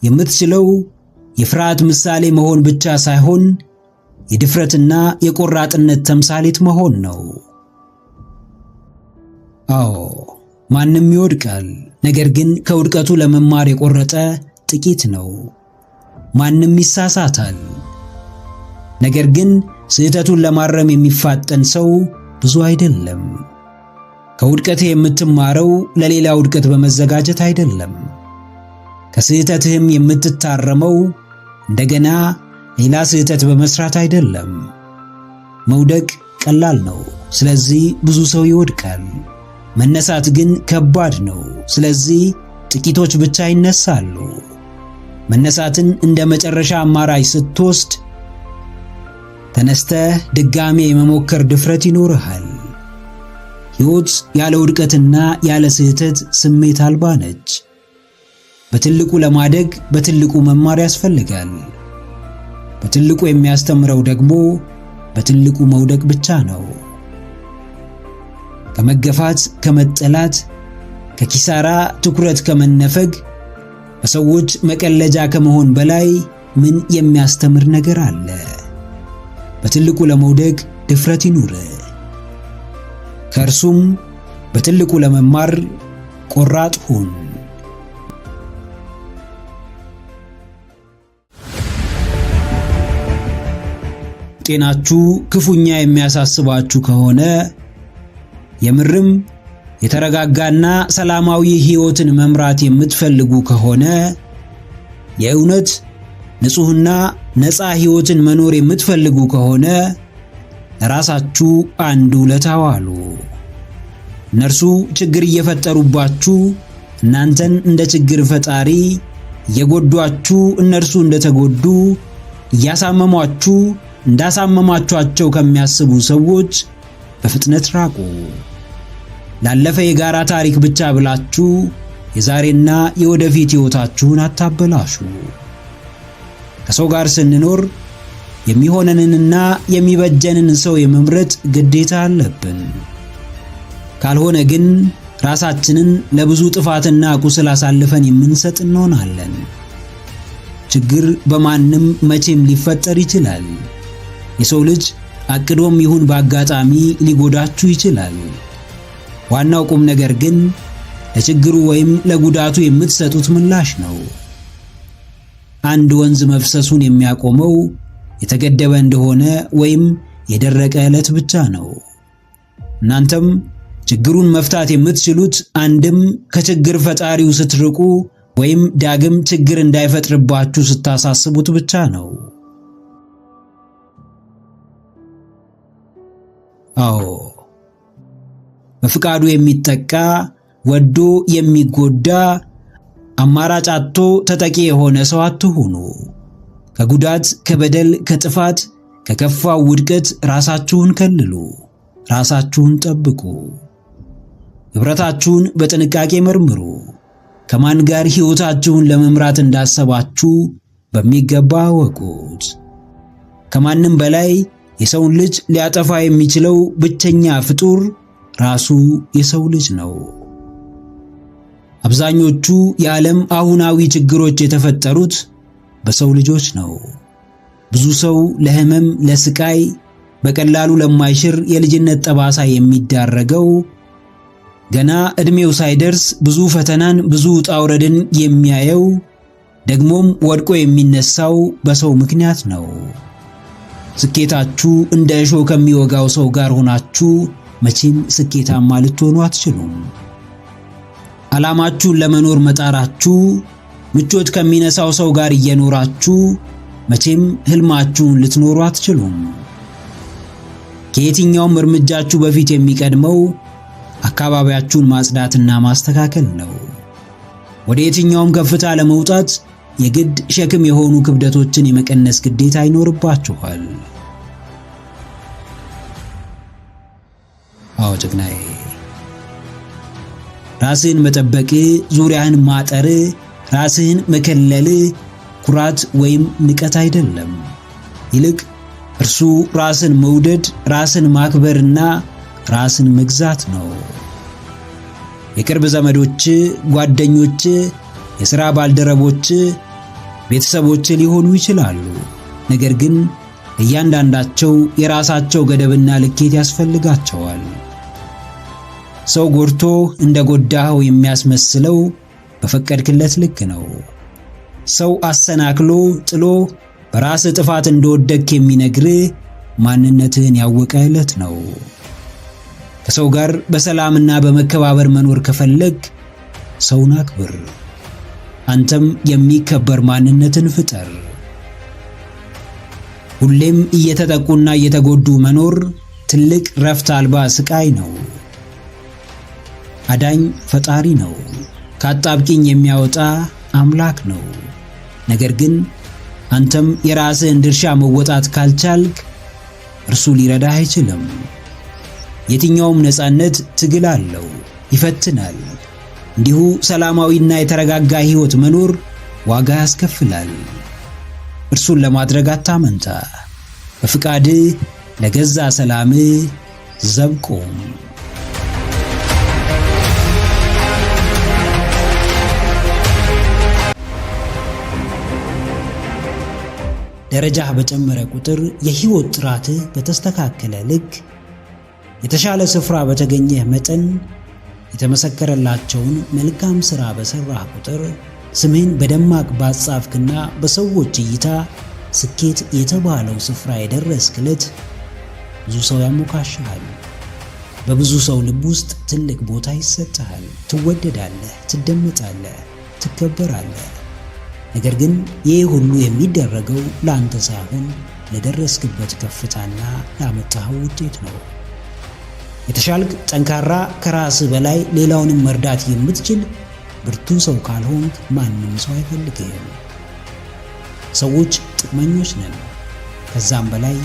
የምትችለው የፍርሃት ምሳሌ መሆን ብቻ ሳይሆን የድፍረትና የቆራጥነት ተምሳሌት መሆን ነው። አዎ ማንም ይወድቃል፣ ነገር ግን ከውድቀቱ ለመማር የቆረጠ ጥቂት ነው። ማንም ይሳሳታል፣ ነገር ግን ስህተቱን ለማረም የሚፋጠን ሰው ብዙ አይደለም። ከውድቀትህ የምትማረው ለሌላ ውድቀት በመዘጋጀት አይደለም። ከስህተትህም የምትታረመው እንደገና ሌላ ስህተት በመስራት አይደለም። መውደቅ ቀላል ነው፣ ስለዚህ ብዙ ሰው ይወድቃል። መነሳት ግን ከባድ ነው፣ ስለዚህ ጥቂቶች ብቻ ይነሳሉ። መነሳትን እንደ መጨረሻ አማራጭ ስትወስድ ተነስተህ ድጋሜ የመሞከር ድፍረት ይኖርሃል። ሕይወት ያለ ውድቀትና ያለ ስህተት ስሜት አልባ ነች። በትልቁ ለማደግ በትልቁ መማር ያስፈልጋል። በትልቁ የሚያስተምረው ደግሞ በትልቁ መውደቅ ብቻ ነው። ከመገፋት፣ ከመጠላት፣ ከኪሳራ ትኩረት ከመነፈግ፣ በሰዎች መቀለጃ ከመሆን በላይ ምን የሚያስተምር ነገር አለ? በትልቁ ለመውደቅ ድፍረት ይኑር። ከእርሱም በትልቁ ለመማር ቆራጥ ሁን። ጤናችሁ ክፉኛ የሚያሳስባችሁ ከሆነ የምርም የተረጋጋና ሰላማዊ ሕይወትን መምራት የምትፈልጉ ከሆነ የእውነት ንጹህና ነፃ ሕይወትን መኖር የምትፈልጉ ከሆነ ለራሳችሁ አንድ ውለታ ዋሉ። እነርሱ ችግር እየፈጠሩባችሁ እናንተን እንደ ችግር ፈጣሪ እየጎዷችሁ እነርሱ እንደተጎዱ እያሳመሟችሁ እንዳሳመማችኋቸው ከሚያስቡ ሰዎች በፍጥነት ራቁ። ላለፈ የጋራ ታሪክ ብቻ ብላችሁ የዛሬና የወደፊት ሕይወታችሁን አታበላሹ። ከሰው ጋር ስንኖር የሚሆነንንና የሚበጀንን ሰው የመምረጥ ግዴታ አለብን። ካልሆነ ግን ራሳችንን ለብዙ ጥፋትና ቁስል አሳልፈን የምንሰጥ እንሆናለን። ችግር በማንም መቼም ሊፈጠር ይችላል። የሰው ልጅ አቅዶም ይሁን በአጋጣሚ ሊጎዳችሁ ይችላል። ዋናው ቁም ነገር ግን ለችግሩ ወይም ለጉዳቱ የምትሰጡት ምላሽ ነው። አንድ ወንዝ መፍሰሱን የሚያቆመው የተገደበ እንደሆነ ወይም የደረቀ ዕለት ብቻ ነው። እናንተም ችግሩን መፍታት የምትችሉት አንድም ከችግር ፈጣሪው ስትርቁ ወይም ዳግም ችግር እንዳይፈጥርባችሁ ስታሳስቡት ብቻ ነው። አዎ፣ በፍቃዱ የሚጠቃ ወዶ የሚጎዳ አማራጭ አጥቶ ተጠቂ የሆነ ሰው አትሁኑ። ከጉዳት፣ ከበደል፣ ከጥፋት፣ ከከፋው ውድቀት ራሳችሁን ከልሉ፣ ራሳችሁን ጠብቁ። ህብረታችሁን በጥንቃቄ መርምሩ። ከማን ጋር ሕይወታችሁን ለመምራት እንዳሰባችሁ በሚገባ ወቁት። ከማንም በላይ የሰውን ልጅ ሊያጠፋ የሚችለው ብቸኛ ፍጡር ራሱ የሰው ልጅ ነው። አብዛኞቹ የዓለም አሁናዊ ችግሮች የተፈጠሩት በሰው ልጆች ነው። ብዙ ሰው ለህመም፣ ለስቃይ፣ በቀላሉ ለማይሽር የልጅነት ጠባሳ የሚዳረገው ገና ዕድሜው ሳይደርስ ብዙ ፈተናን፣ ብዙ ውጣ ውረድን የሚያየው ደግሞም ወድቆ የሚነሳው በሰው ምክንያት ነው። ስኬታችሁ እንደ እሾህ ከሚወጋው ሰው ጋር ሆናችሁ መቼም ስኬታማ ልትሆኑ አትችሉም። ዓላማችሁን ለመኖር መጣራችሁ ምቾት ከሚነሳው ሰው ጋር እየኖራችሁ መቼም ህልማችሁን ልትኖሩ አትችሉም። ከየትኛውም እርምጃችሁ በፊት የሚቀድመው አካባቢያችሁን ማጽዳትና ማስተካከል ነው። ወደ የትኛውም ከፍታ ለመውጣት የግድ ሸክም የሆኑ ክብደቶችን የመቀነስ ግዴታ ይኖርባችኋል። አዎ ጀግናዬ፣ ራስህን መጠበቅ፣ ዙሪያህን ማጠር፣ ራስህን መከለል ኩራት ወይም ንቀት አይደለም። ይልቅ እርሱ ራስን መውደድ፣ ራስን ማክበርና ራስን መግዛት ነው። የቅርብ ዘመዶች፣ ጓደኞች፣ የሥራ ባልደረቦች፣ ቤተሰቦች ሊሆኑ ይችላሉ። ነገር ግን እያንዳንዳቸው የራሳቸው ገደብና ልኬት ያስፈልጋቸዋል። ሰው ጎድቶ እንደጎዳኸው የሚያስመስለው በፈቀድክለት ልክ ነው። ሰው አሰናክሎ ጥሎ በራስ ጥፋት እንደወደቅ የሚነግር ማንነትህን ያወቀ ዕለት ነው። ከሰው ጋር በሰላምና በመከባበር መኖር ከፈለግ ሰውን አክብር። አንተም የሚከበር ማንነትን ፍጠር። ሁሌም እየተጠቁና እየተጎዱ መኖር ትልቅ ረፍት አልባ ስቃይ ነው። አዳኝ ፈጣሪ ነው። ከአጣብቂኝ የሚያወጣ አምላክ ነው። ነገር ግን አንተም የራስህን ድርሻ መወጣት ካልቻልክ እርሱ ሊረዳህ አይችልም። የትኛውም ነፃነት ትግል አለው፣ ይፈትናል። እንዲሁ ሰላማዊና የተረጋጋ ሕይወት መኖር ዋጋ ያስከፍላል። እርሱን ለማድረግ አታመንታ። በፍቃድህ ለገዛ ሰላምህ ዘብ ቁም። ደረጃህ በጨመረ ቁጥር፣ የሕይወት ጥራትህ በተስተካከለ ልክ፣ የተሻለ ስፍራ በተገኘህ መጠን፣ የተመሰከረላቸውን መልካም ሥራ በሠራህ ቁጥር፣ ስምህን በደማቅ ባጻፍክና በሰዎች እይታ ስኬት የተባለው ስፍራ የደረስክ ዕለት ብዙ ሰው ያሞካሽሃል። በብዙ ሰው ልብ ውስጥ ትልቅ ቦታ ይሰጥሃል። ትወደዳለህ፣ ትደመጣለህ፣ ትከበራለህ። ነገር ግን ይህ ሁሉ የሚደረገው ለአንተ ሳይሆን ለደረስክበት ከፍታና ላመጣኸው ውጤት ነው። የተሻልክ ጠንካራ፣ ከራስህ በላይ ሌላውንም መርዳት የምትችል ብርቱ ሰው ካልሆንክ ማንም ሰው አይፈልግህም። ሰዎች ጥቅመኞች ነን፣ ከዛም በላይ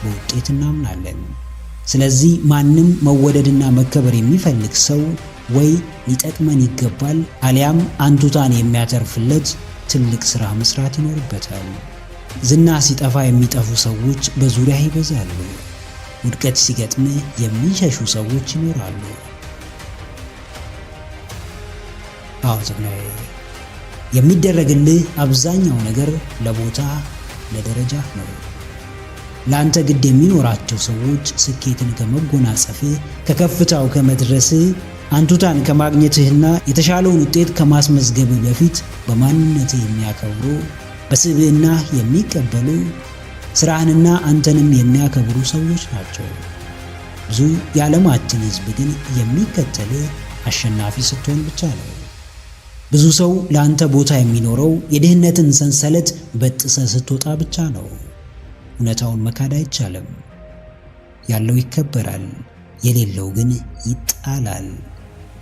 በውጤት እናምናለን። ስለዚህ ማንም መወደድና መከበር የሚፈልግ ሰው ወይ ሊጠቅመን ይገባል አሊያም አንቱታን የሚያተርፍለት ትልቅ ሥራ መስራት ይኖርበታል። ዝና ሲጠፋ የሚጠፉ ሰዎች በዙሪያ ይበዛሉ። ውድቀት ሲገጥምህ የሚሸሹ ሰዎች ይኖራሉ። አዎ ጀግናዬ፣ የሚደረግልህ አብዛኛው ነገር ለቦታ ለደረጃ ነው። ላንተ ግድ የሚኖራቸው ሰዎች ስኬትን ከመጎናጸፍህ፣ ከከፍታው ከመድረስህ፣ አንቱታን ከማግኘትህና የተሻለውን ውጤት ከማስመዝገብህ በፊት በማንነትህ የሚያከብሩ፣ በስብዕና የሚቀበሉ፣ ስራህንና አንተንም የሚያከብሩ ሰዎች ናቸው። ብዙ የዓለማችን ሕዝብ ግን የሚከተልህ አሸናፊ ስትሆን ብቻ ነው። ብዙ ሰው ለአንተ ቦታ የሚኖረው የድህነትን ሰንሰለት በጥሰ ስትወጣ ብቻ ነው። እውነታውን መካድ አይቻልም። ያለው ይከበራል፣ የሌለው ግን ይጣላል።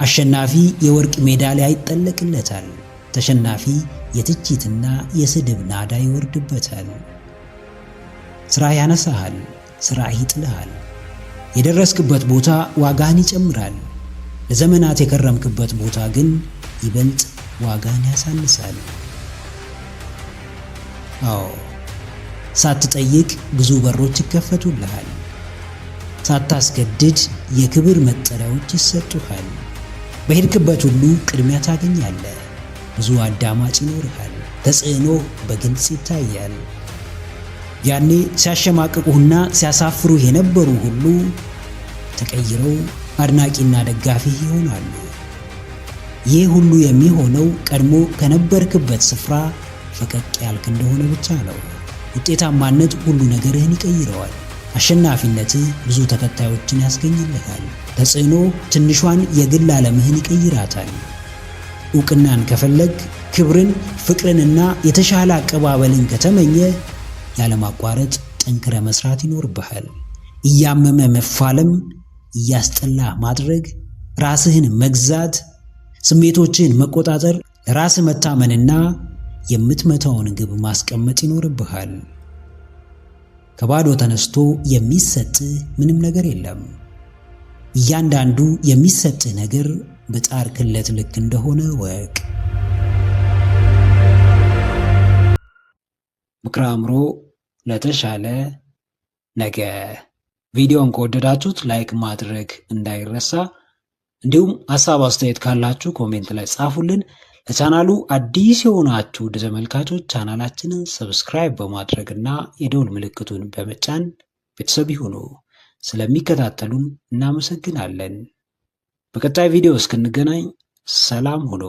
አሸናፊ የወርቅ ሜዳሊያ ይጠለቅለታል። ተሸናፊ የትችትና የስድብ ናዳ ይወርድበታል። ሥራ ያነሳሃል፣ ሥራ ይጥልሃል። የደረስክበት ቦታ ዋጋህን ይጨምራል። ለዘመናት የከረምክበት ቦታ ግን ይበልጥ ዋጋህን ያሳንሳል። አዎ፣ ሳትጠይቅ ብዙ በሮች ይከፈቱልሃል። ሳታስገድድ የክብር መጠሪያዎች ይሰጡሃል። በሄድክበት ሁሉ ቅድሚያ ታገኛለህ። ብዙ አዳማጭ ይኖርሃል። ተጽዕኖ በግልጽ ይታያል። ያኔ ሲያሸማቅቁህና ሲያሳፍሩህ የነበሩ ሁሉ ተቀይረው አድናቂና ደጋፊህ ይሆናሉ። ይህ ሁሉ የሚሆነው ቀድሞ ከነበርክበት ስፍራ ፈቀቅ ያልክ እንደሆነ ብቻ ነው። ውጤታማነት ሁሉ ነገርህን ይቀይረዋል። አሸናፊነትህ ብዙ ተከታዮችን ያስገኝልሃል። ተጽዕኖ ትንሿን የግል ዓለምህን ይቀይራታል። ዕውቅናን ከፈለግ፣ ክብርን፣ ፍቅርንና የተሻለ አቀባበልን ከተመኘ ያለማቋረጥ ጠንክረ መስራት ይኖርብሃል። እያመመ መፋለም፣ እያስጠላ ማድረግ፣ ራስህን መግዛት፣ ስሜቶችን መቆጣጠር፣ ለራስ መታመንና የምትመታውን ግብ ማስቀመጥ ይኖርብሃል። ከባዶ ተነስቶ የሚሰጥህ ምንም ነገር የለም። እያንዳንዱ የሚሰጥህ ነገር በጣርክለት ልክ እንደሆነ ወቅ። ምክረ አእምሮ ለተሻለ ነገ። ቪዲዮን ከወደዳችሁት ላይክ ማድረግ እንዳይረሳ፣ እንዲሁም ሐሳብ አስተያየት ካላችሁ ኮሜንት ላይ ጻፉልን። ለቻናሉ አዲስ የሆናችሁ ውድ ተመልካቾች ቻናላችንን ሰብስክራይብ በማድረግና የደውል ምልክቱን በመጫን ቤተሰብ ይሁኑ። ስለሚከታተሉን እናመሰግናለን። በቀጣይ ቪዲዮ እስክንገናኝ ሰላም ሁኑ።